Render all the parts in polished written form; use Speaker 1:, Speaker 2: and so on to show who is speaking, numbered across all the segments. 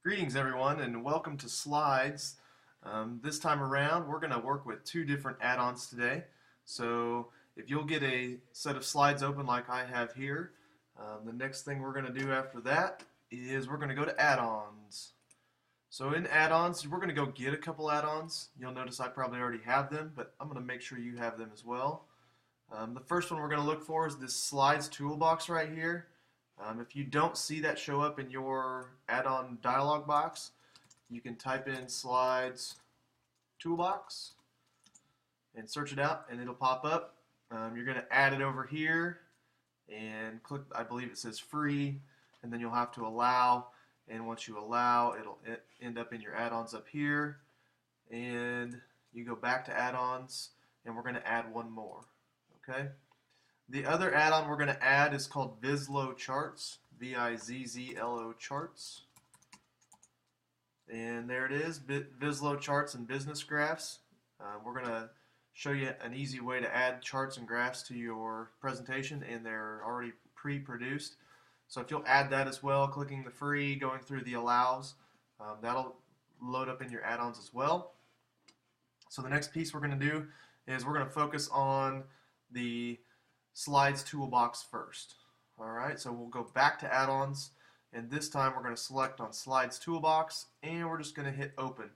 Speaker 1: Greetings everyone and welcome to Slides. This time around we're going to work with two different add-ons today. So if you'll get a set of slides open like I have here, the next thing we're going to do after that is we're going to go to add-ons. So in add-ons we're going to go get a couple add-ons. You'll notice I probably already have them, but I'm going to make sure you have them as well. The first one we're going to look for is this Slides toolbox right here. If you don't see that show up in your add-on dialog box, you can type in Slides Toolbox and search it out and it'll pop up. You're going to add it over here and click, I believe it says free, and then you'll have to allow, and once you allow it'll end up in your add-ons up here, and you go back to add-ons and we're going to add one more. Okay. The other add-on we're going to add is called Vizzlo Charts, Vizzlo Charts. And there it is, Vizzlo Charts and Business Graphs. We're going to show you an easy way to add charts and graphs to your presentation, and they're already pre-produced. So if you'll add that as well, clicking the free, going through the allows, that'll load up in your add-ons as well. So the next piece we're going to do is we're going to focus on the Slides toolbox first. Alright, so we'll go back to add-ons, and this time we're going to select on Slides toolbox and we're just going to hit open.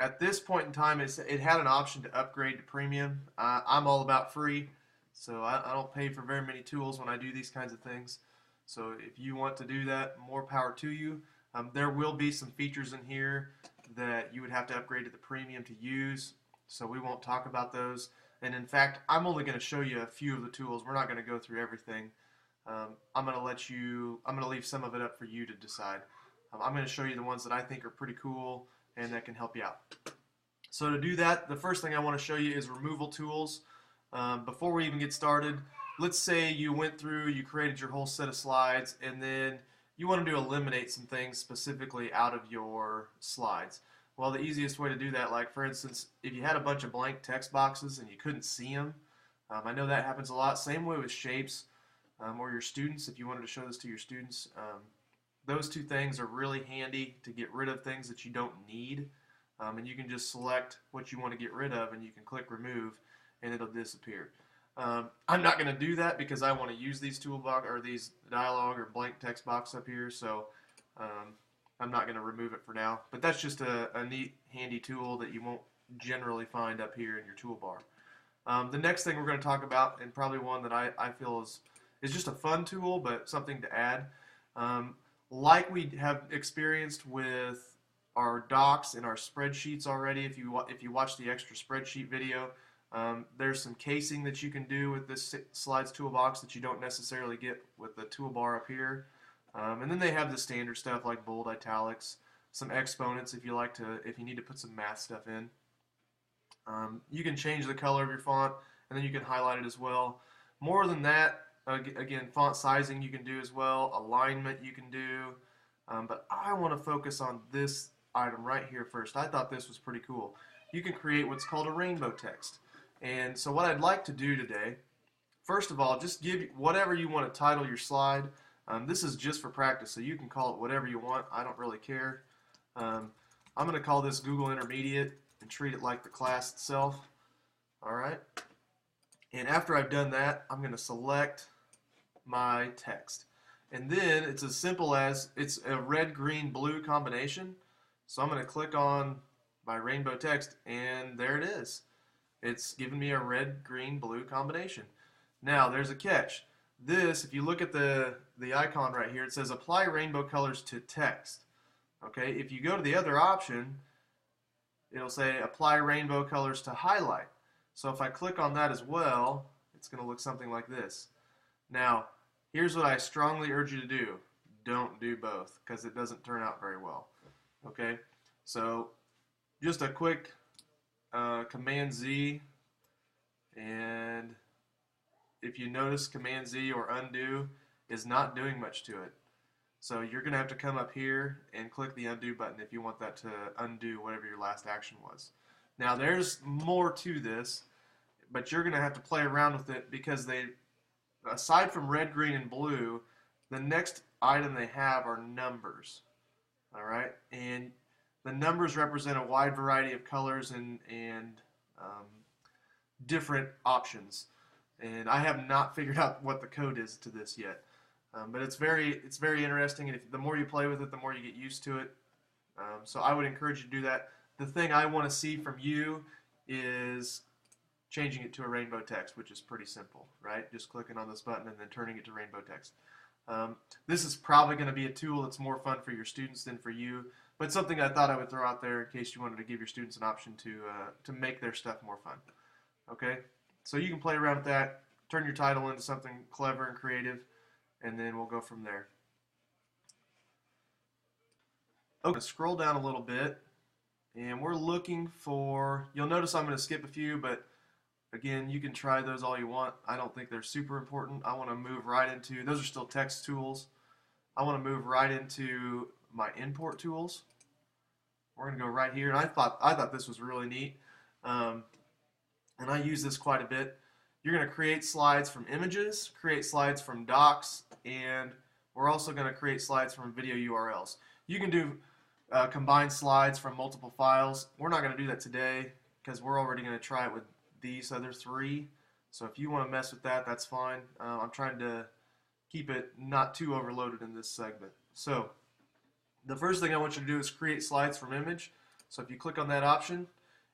Speaker 1: At this point in time it had an option to upgrade to premium. I'm all about free, so I don't pay for very many tools when I do these kinds of things. So if you want to do that, more power to you. There will be some features in here that you would have to upgrade to the premium to use, so we won't talk about those. And in fact, I'm only going to show you a few of the tools. We're not going to go through everything. I'm going to leave some of it up for you to decide. I'm going to show you the ones that I think are pretty cool and that can help you out. So to do that, the first thing I want to show you is removal tools. Before we even get started, let's say you went through, you created your whole set of slides, and then you wanted to eliminate some things specifically out of your slides. Well, the easiest way to do that, like for instance, if you had a bunch of blank text boxes and you couldn't see them, I know that happens a lot. Same way with shapes or your students, if you wanted to show this to your students. Those two things are really handy to get rid of things that you don't need. And you can just select what you want to get rid of and you can click remove and it'll disappear. I'm not going to do that because I want to use these toolbox or these dialog or blank text box up here, so I'm not going to remove it for now, but that's just a neat, handy tool that you won't generally find up here in your toolbar. The next thing we're going to talk about, and probably one that I feel is just a fun tool, but something to add. Like we have experienced with our docs and our spreadsheets already, if you watch the extra spreadsheet video, there's some casing that you can do with this Slides toolbox that you don't necessarily get with the toolbar up here. And then they have the standard stuff like bold, italics, some exponents if you need to put some math stuff in. You can change the color of your font, and then you can highlight it as well. More than that, again, font sizing you can do as well, alignment you can do, but I want to focus on this item right here first. I thought this was pretty cool. You can create what's called a rainbow text. And so what I'd like to do today, first of all, just give whatever you want to title your slide. This is just for practice, so you can call it whatever you want. I don't really care. I'm going to call this Google Intermediate and treat it like the class itself. Alright. And after I've done that, I'm going to select my text. And then it's as simple as it's a red, green, blue combination. So I'm going to click on my rainbow text, and there it is. It's given me a red, green, blue combination. Now, there's a catch. This, if you look at the icon right here, it says apply rainbow colors to text. Okay, if you go to the other option, it'll say apply rainbow colors to highlight. So if I click on that as well, it's going to look something like this. Now, here's what I strongly urge you to do. Don't do both because it doesn't turn out very well. Okay, so just a quick Command Z, and if you notice, Command Z or undo is not doing much to it. So you're going to have to come up here and click the undo button if you want that to undo whatever your last action was. Now there's more to this, but you're going to have to play around with it because they, aside from red, green, and blue, the next item they have are numbers. All right, and the numbers represent a wide variety of colors and um, different options. And I have not figured out what the code is to this yet, but it's very interesting. And the more you play with it, the more you get used to it. So I would encourage you to do that. The thing I want to see from you is changing it to a rainbow text, which is pretty simple, right? Just clicking on this button and then turning it to rainbow text. This is probably going to be a tool that's more fun for your students than for you, but something I thought I would throw out there in case you wanted to give your students an option to make their stuff more fun. Okay, so you can play around with that, turn your title into something clever and creative, and then we'll go from there. Okay, scroll down a little bit, and we're looking for, you'll notice I'm going to skip a few, but again, you can try those all you want. I don't think they're super important. I want to move right into, those are still text tools. I want to move right into my import tools. We're going to go right here, and I thought this was really neat, and I use this quite a bit. You're going to create slides from images, create slides from docs, and we're also going to create slides from video URLs. You can do combined slides from multiple files. We're not going to do that today because we're already going to try it with these other three. So if you want to mess with that, that's fine. I'm trying to keep it not too overloaded in this segment. So the first thing I want you to do is create slides from image. So if you click on that option,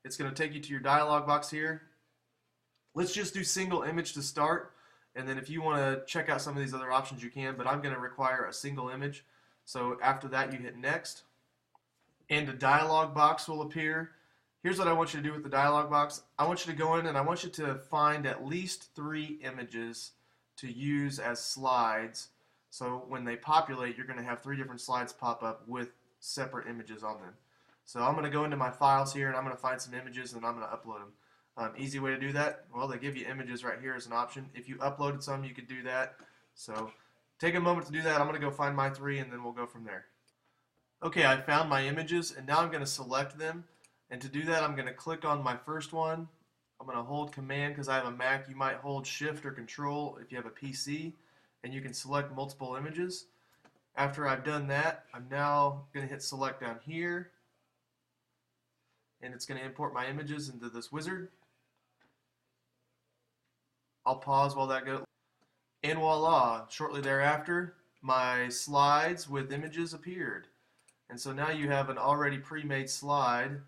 Speaker 1: it's going to take you to your dialog box here. Let's just do single image to start, and then if you want to check out some of these other options you can, but I'm going to require a single image. So after that you hit next, and a dialog box will appear. Here's what I want you to do with the dialog box. I want you to go in and I want you to find at least 3 images to use as slides. So when they populate, you're going to have 3 different slides pop up with separate images on them. So I'm going to go into my files here and I'm going to find some images and I'm going to upload them. Easy way to do that? Well, they give you images right here as an option. If you uploaded some, you could do that. So take a moment to do that. I'm going to go find my 3 and then we'll go from there. Okay, I found my images and now I'm going to select them. And to do that, I'm going to click on my first one. I'm going to hold Command because I have a Mac. You might hold Shift or Control if you have a PC, and you can select multiple images. After I've done that, I'm now going to hit Select down here, and it's going to import my images into this wizard. I'll pause while that goes. And voila, shortly thereafter, my slides with images appeared. And so now you have an already pre-made slide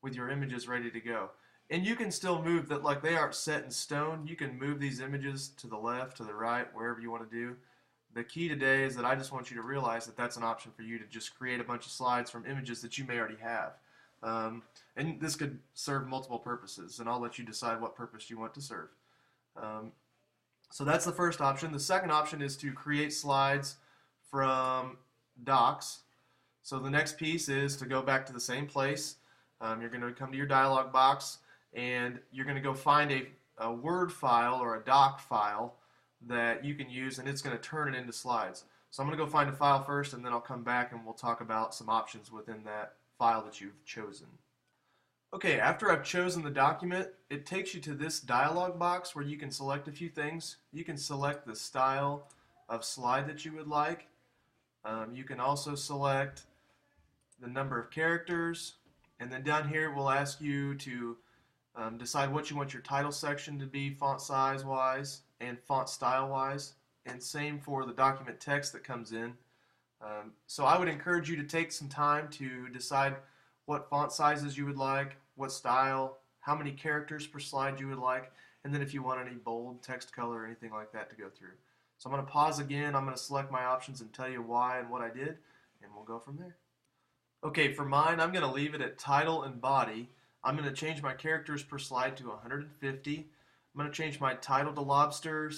Speaker 1: with your images ready to go. And you can still move that, like they aren't set in stone. You can move these images to the left, to the right, wherever you want to do. The key today is that I just want you to realize that that's an option for you to just create a bunch of slides from images that you may already have. And this could serve multiple purposes, and I'll let you decide what purpose you want to serve. So that's the first option. The second option is to create slides from docs. So the next piece is to go back to the same place. You're going to come to your dialog box and you're going to go find a Word file or a doc file that you can use, and it's going to turn it into slides. So I'm going to go find a file first, and then I'll come back and we'll talk about some options within that file that you've chosen. Okay, after I've chosen the document, it takes you to this dialog box where you can select a few things. You can select the style of slide that you would like. You can also select the number of characters, and then down here we'll ask you to decide what you want your title section to be font size wise and font style wise, and same for the document text that comes in. So I would encourage you to take some time to decide what font sizes you would like, what style, how many characters per slide you would like, and then if you want any bold text color or anything like that to go through. So I'm going to pause again, I'm going to select my options and tell you why and what I did, and we'll go from there. Okay, for mine, I'm going to leave it at title and body. I'm going to change my characters per slide to 150. I'm going to change my title to lobster,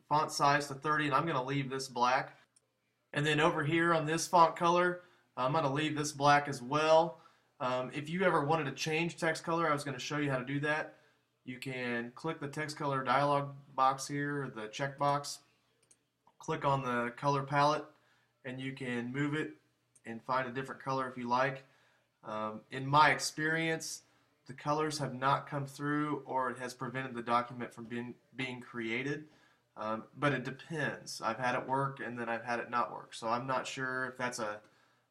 Speaker 1: font size to 30, and I'm going to leave this black. And then over here on this font color, I'm going to leave this black as well. If you ever wanted to change text color, I was going to show you how to do that. You can click the text color dialog box here, or the checkbox. Click on the color palette, and you can move it and find a different color if you like. In my experience, the colors have not come through, or it has prevented the document from being created. But it depends. I've had it work and then I've had it not work. So I'm not sure if that's a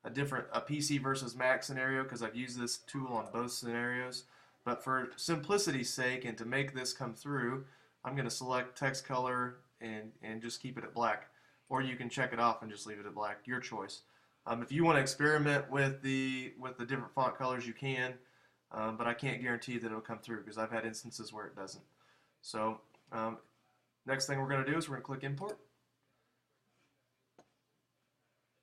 Speaker 1: PC versus Mac scenario, because I've used this tool on both scenarios. But for simplicity's sake and to make this come through, I'm going to select text color and just keep it at black. Or you can check it off and just leave it at black, your choice. If you want to experiment with the different font colors, you can, but I can't guarantee that it'll come through because I've had instances where it doesn't. So next thing we're going to do is we're going to click import.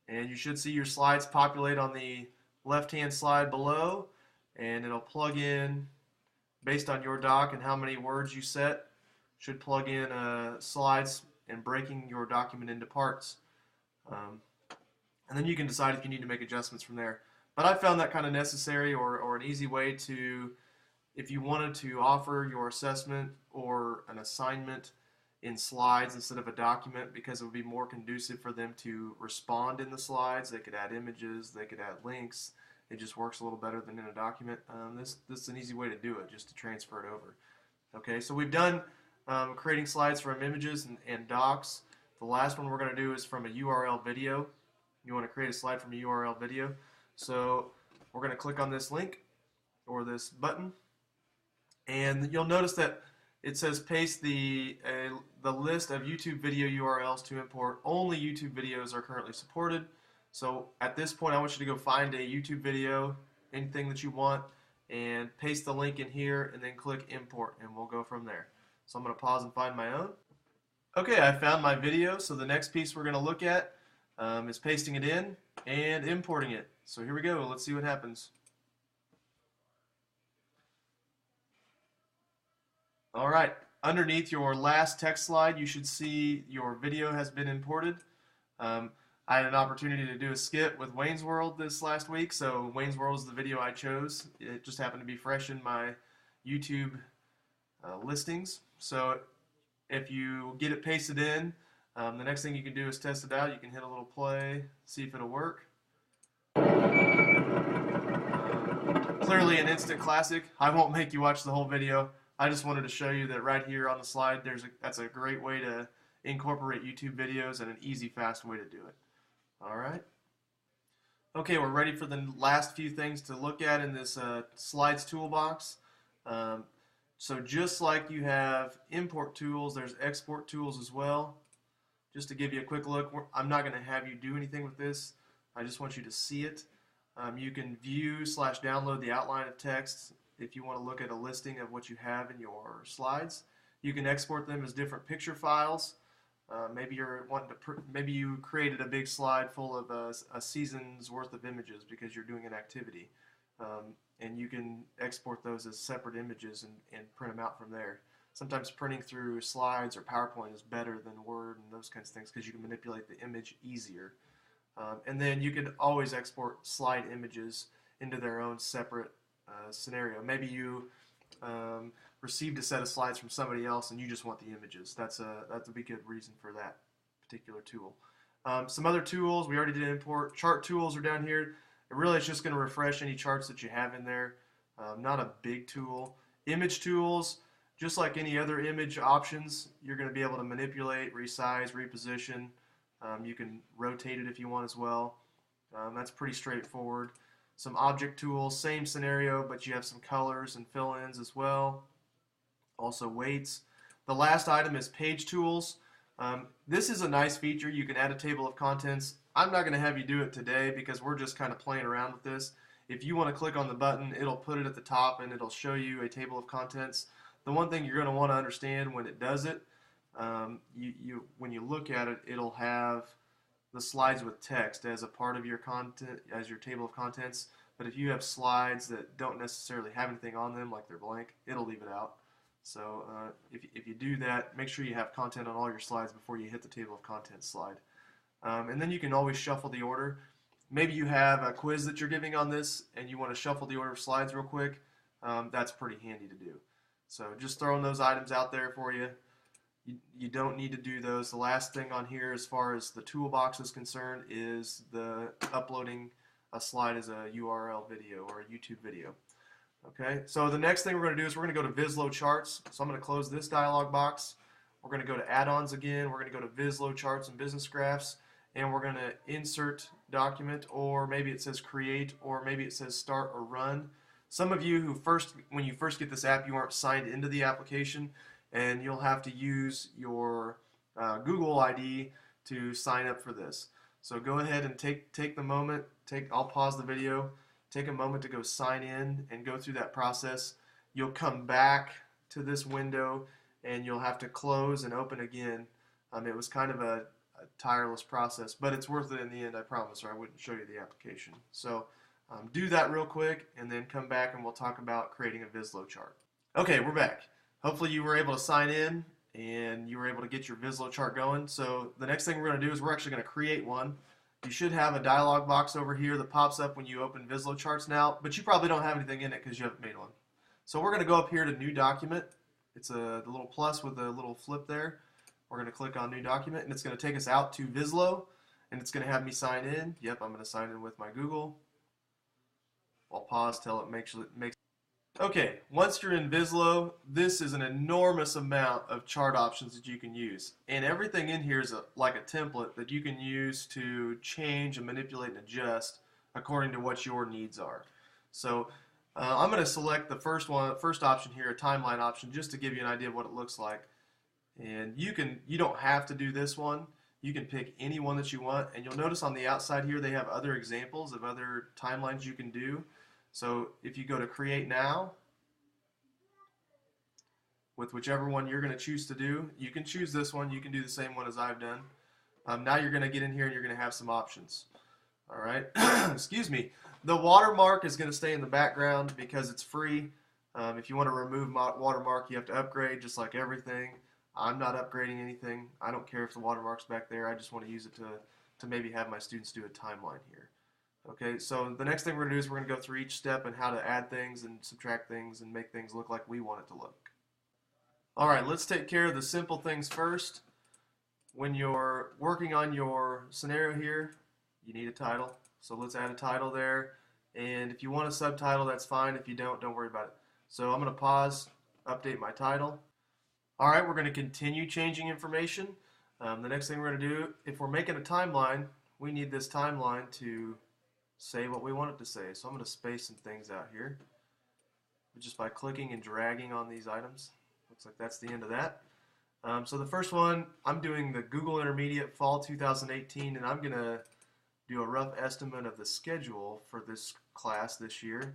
Speaker 1: And you should see your slides populate on the left-hand slide below, and it'll plug in based on your doc and how many words you set. Should plug in slides and breaking your document into parts. And then you can decide if you need to make adjustments from there. But I found that kind of necessary, or an easy way to, if you wanted to offer your assessment or an assignment in slides instead of a document, because it would be more conducive for them to respond in the slides. They could add images, they could add links. It just works a little better than in a document. This is an easy way to do it, just to transfer it over. Okay, so we've done creating slides from images and docs. The last one we're going to do is from a URL video. You want to create a slide from a URL video. So we're going to click on this link or this button, and you'll notice that it says paste the list of YouTube video URLs to import. Only YouTube videos are currently supported. So at this point, I want you to go find a YouTube video, anything that you want, and paste the link in here, and then click import, and we'll go from there. So I'm going to pause and find my own. Okay, I found my video. So the next piece we're going to look at is pasting it in and importing it. So here we go. Let's see what happens. All right. Underneath your last text slide, you should see your video has been imported. I had an opportunity to do a skit with Wayne's World this last week, so Wayne's World is the video I chose. It just happened to be fresh in my YouTube listings. So if you get it pasted in, the next thing you can do is test it out. You can hit a little play, see if it'll work. Clearly an instant classic. I won't make you watch the whole video. I just wanted to show you that right here on the slide, that's a great way to incorporate YouTube videos and an easy, fast way to do it. All right. Okay, we're ready for the last few things to look at in this slides toolbox. So just like you have import tools, there's export tools as well. Just to give you a quick look, I'm not going to have you do anything with this. I just want you to see it. You can view/download the outline of text if you want to look at a listing of what you have in your slides. You can export them as different picture files. Maybe you created a big slide full of a season's worth of images because you're doing an activity. And you can export those as separate images and print them out from there. Sometimes printing through slides or PowerPoint is better than Word and those kinds of things because you can manipulate the image easier. And then you could always export slide images into their own separate scenario. Maybe you received a set of slides from somebody else and you just want the images. That's a big good reason for that particular tool. Some other tools, we already did import. Chart tools are down here. Really, it's just going to refresh any charts that you have in there. Not a big tool. Image tools, just like any other image options, you're going to be able to manipulate, resize, reposition. You can rotate it if you want as well. That's pretty straightforward. Some object tools, same scenario, but you have some colors and fill-ins as well. Also weights. The last item is page tools. This is a nice feature. You can add a table of contents. I'm not going to have you do it today because we're just kind of playing around with this. If you want to click on the button, it'll put it at the top and it'll show you a table of contents. The one thing you're going to want to understand when it does it, when you look at it, it'll have the slides with text as a part of your content, as your table of contents. But if you have slides that don't necessarily have anything on them, like they're blank, it'll leave it out. So if you do that, make sure you have content on all your slides before you hit the table of contents slide. And then you can always shuffle the order. Maybe you have a quiz that you're giving on this and you want to shuffle the order of slides real quick. That's pretty handy to do. So just throwing those items out there for you. You don't need to do those. The last thing on here as far as the toolbox is concerned is the uploading a slide as a URL video or a YouTube video. Okay, so the next thing we're going to do is we're going to go to Vizzlo charts. So I'm going to close this dialog box. We're going to go to add-ons again. We're going to go to Vizzlo charts and business graphs, and we're going to insert document, or maybe it says create, or maybe it says start or run. Some of you who when you first get this app, you aren't signed into the application, and you'll have to use your Google ID to sign up for this. So go ahead and take the moment. I'll pause the video. Take a moment to go sign in and go through that process. You'll come back to this window and you'll have to close and open again. It was kind of a tireless process, but it's worth it in the end, I promise, or I wouldn't show you the application. So do that real quick and then come back and we'll talk about creating a Vizzlo chart. Okay, we're back. Hopefully you were able to sign in and you were able to get your Vizzlo chart going. So the next thing we're going to do is we're actually going to create one. You should have a dialog box over here that pops up when you open Vizzlo charts now, but you probably don't have anything in it because you haven't made one. So we're going to go up here to New Document. It's the little plus with a little flip there. We're going to click on New Document, and it's going to take us out to Vizzlo, and it's going to have me sign in. Yep, I'm going to sign in with my Google. I'll pause till it makes. Okay, once you're in Vizzlo, this is an enormous amount of chart options that you can use. And everything in here is like a template that you can use to change and manipulate and adjust according to what your needs are. So I'm going to select the first option here, a timeline option, just to give you an idea of what it looks like. And you don't have to do this one. You can pick any one that you want. And you'll notice on the outside here they have other examples of other timelines you can do. So if you go to Create Now, with whichever one you're going to choose to do, you can choose this one. You can do the same one as I've done. Now you're going to get in here and you're going to have some options. All right. Excuse me. The watermark is going to stay in the background because it's free. If you want to remove watermark, you have to upgrade, just like everything. I'm not upgrading anything. I don't care if the watermark's back there. I just want to use it to maybe have my students do a timeline here. Okay, so the next thing we're going to do is we're going to go through each step and how to add things and subtract things and make things look like we want it to look. Alright, let's take care of the simple things first. When you're working on your scenario here, you need a title. So let's add a title there. And if you want a subtitle, that's fine. If you don't worry about it. So I'm going to pause, update my title. Alright, we're going to continue changing information. The next thing we're going to do, if we're making a timeline, we need this timeline to say what we want it to say. So I'm going to space some things out here just by clicking and dragging on these items. Looks like that's the end of that. So the first one, I'm doing the Google Intermediate Fall 2018, and I'm going to do a rough estimate of the schedule for this class this year.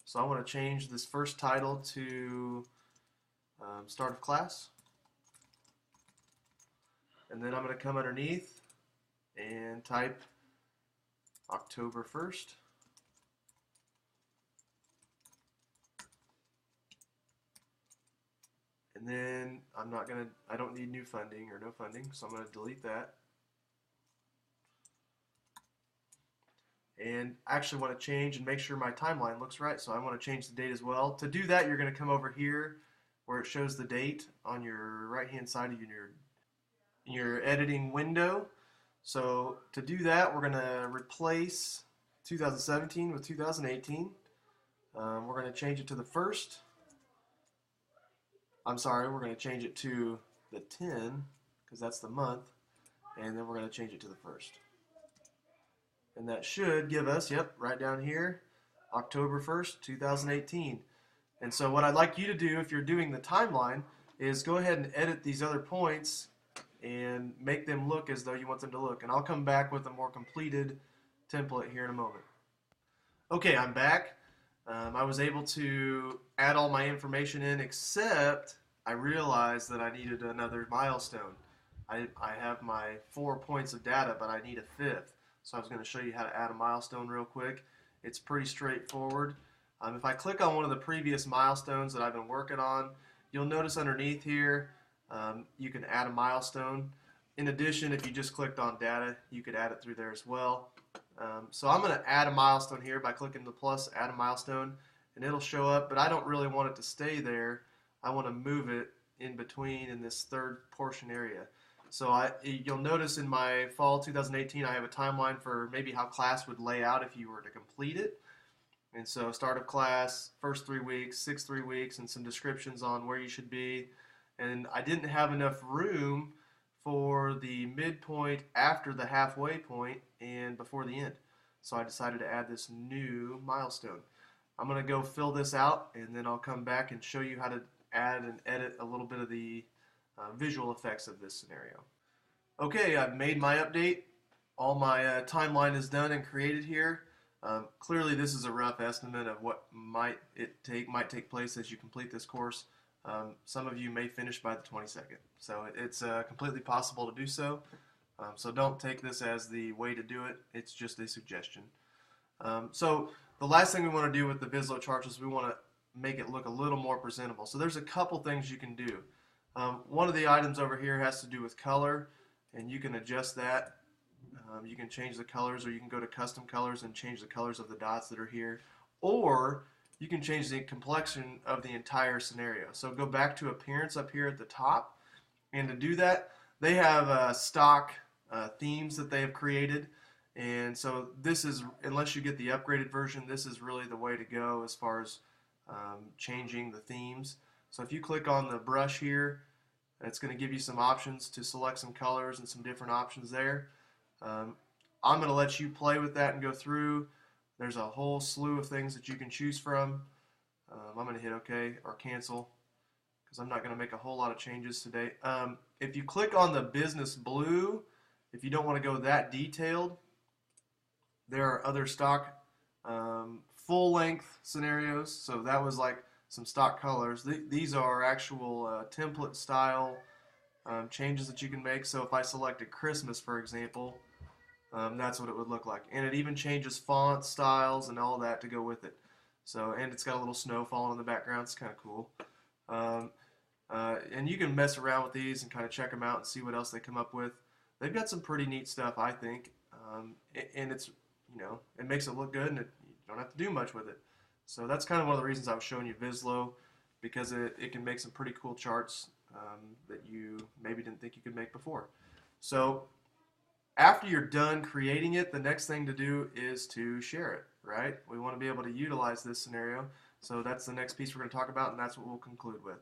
Speaker 1: So I want to change this first title to Start of Class. And then I'm going to come underneath and type October 1st. And then I don't need new funding or no funding, so I'm going to delete that. And I actually want to change and make sure my timeline looks right, so I want to change the date as well. To do that, you're going to come over here where it shows the date on your right-hand side of your editing window. So to do that, we're going to replace 2017 with 2018. We're going to change it to the 1st. I'm sorry, we're going to change it to the 10 because that's the month, and then we're going to change it to the 1st. And that should give us, yep, right down here, October 1st, 2018. And so what I'd like you to do if you're doing the timeline is go ahead and edit these other points and make them look as though you want them to look. And I'll come back with a more completed template here in a moment. Okay, I'm back. I was able to add all my information in, except I realized that I needed another milestone. I have my 4 points of data, but I need a 5th. So I was going to show you how to add a milestone real quick. It's pretty straightforward. If I click on one of the previous milestones that I've been working on, you'll notice underneath here you can add a milestone. In addition, if you just clicked on data, you could add it through there as well. So I'm going to add a milestone here by clicking the plus, add a milestone, and it'll show up, but I don't really want it to stay there. I want to move it in between in this third portion area. So you'll notice in my fall 2018 I have a timeline for maybe how class would lay out if you were to complete it. And so start of class, first 3 weeks, 6 3 weeks, and some descriptions on where you should be. and I didn't have enough room for the midpoint after the halfway point and before the end. So I decided to add this new milestone. I'm going to go fill this out, and then I'll come back and show you how to add and edit a little bit of the visual effects of this scenario. Okay, I've made my update. All my timeline is done and created here. Clearly, this is a rough estimate of what might take place as you complete this course. Some of you may finish by the 22nd, so it's completely possible to do so. So don't take this as the way to do it. It's just a suggestion. So the last thing we want to do with the Vizzlo charts is we want to make it look a little more presentable. So there's a couple things you can do. One of the items over here has to do with color, and you can adjust that. You can change the colors, or you can go to custom colors and change the colors of the dots that are here, or you can change the complexion of the entire scenario. So go back to appearance up here at the top, and to do that, they have stock themes that they have created, and so this is, unless you get the upgraded version, this is really the way to go as far as changing the themes. So if you click on the brush here, it's going to give you some options to select some colors and some different options there. I'm going to let you play with that and go through. There's a whole slew of things that you can choose from. I'm going to hit OK or cancel because I'm not going to make a whole lot of changes today. If you click on the business blue, if you don't want to go that detailed, there are other stock full-length scenarios. So that was like some stock colors. These are actual template style changes that you can make. So if I selected Christmas, for example, that's what it would look like. And it even changes font styles and all that to go with it. So, and it's got a little snow falling in the background. It's kind of cool. And you can mess around with these and kind of check them out and see what else they come up with. They've got some pretty neat stuff, I think. And it's, it makes it look good, and you don't have to do much with it. So that's kind of one of the reasons I was showing you Vizzlo, because it can make some pretty cool charts that you maybe didn't think you could make before. So after you're done creating it, the next thing to do is to share it, right? We want to be able to utilize this scenario. So that's the next piece we're going to talk about, and that's what we'll conclude with.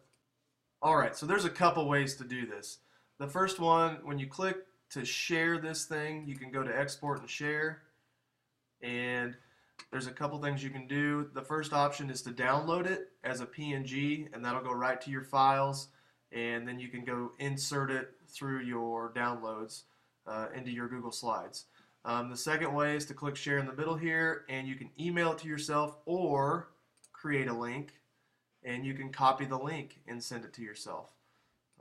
Speaker 1: All right, so there's a couple ways to do this. The first one, when you click to share this thing, you can go to export and share, and there's a couple things you can do. The first option is to download it as a PNG, and that'll go right to your files, and then you can go insert it through your downloads into your Google Slides. The second way is to click share in the middle here, and you can email it to yourself or create a link, and you can copy the link and send it to yourself.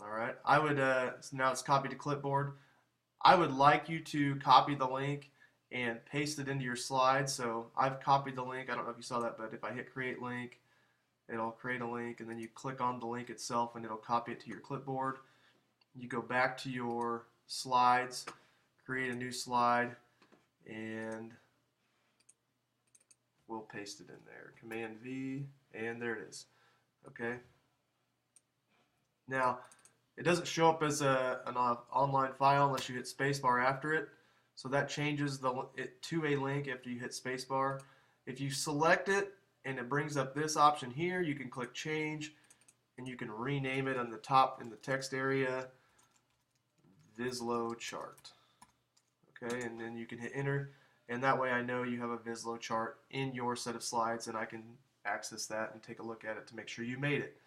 Speaker 1: All right, I would, now it's copied to clipboard. I would like you to copy the link and paste it into your slides. So I've copied the link. I don't know if you saw that, but if I hit create link, it'll create a link, and then you click on the link itself and it'll copy it to your clipboard. You go back to your slides, create a new slide, and we'll paste it in there. Command V, and there it is. Okay. Now, it doesn't show up as an online file unless you hit spacebar after it. So that changes it to a link after you hit spacebar. If you select it and it brings up this option here, you can click change, and you can rename it on the top in the text area, Vizzlo chart. Okay, and then you can hit enter, and that way I know you have a Vizzlo chart in your set of slides, and I can access that and take a look at it to make sure you made it.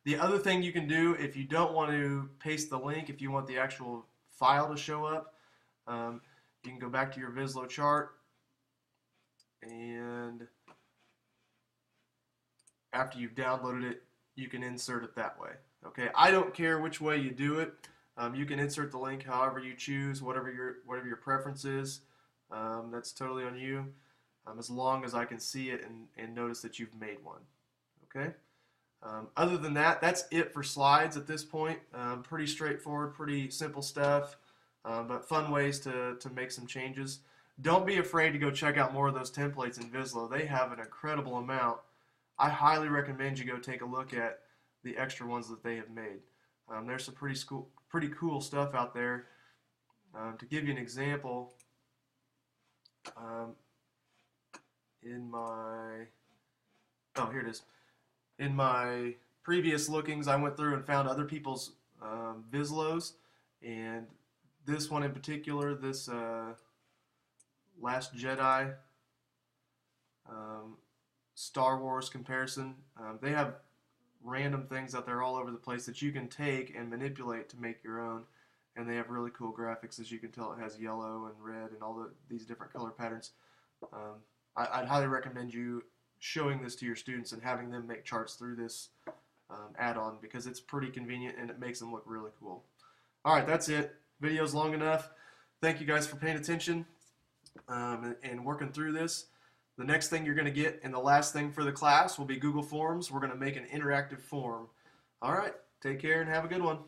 Speaker 1: The other thing you can do, if you don't want to paste the link, if you want the actual file to show up, you can go back to your Vizzlo chart, and after you've downloaded it, you can insert it that way. Okay, I don't care which way you do it. You can insert the link however you choose, whatever your preference is. That's totally on you, as long as I can see it and notice that you've made one. Okay. Other than that, that's it for slides at this point. Pretty straightforward, pretty simple stuff, but fun ways to make some changes. Don't be afraid to go check out more of those templates in Vizzlo. They have an incredible amount. I highly recommend you go take a look at the extra ones that they have made. There's some pretty cool stuff out there. To give you an example, here it is. In my previous lookings, I went through and found other people's Vizzlos, and this one in particular, this Last Jedi Star Wars comparison, they have random things out there all over the place that you can take and manipulate to make your own, and they have really cool graphics. As you can tell, it has yellow and red and all these different color patterns. I'd highly recommend you showing this to your students and having them make charts through this add-on, because it's pretty convenient and it makes them look really cool. Alright, that's it. Video's long enough. Thank you guys for paying attention and working through this. The next thing you're going to get, and the last thing for the class, will be Google Forms. We're going to make an interactive form. Alright, take care and have a good one.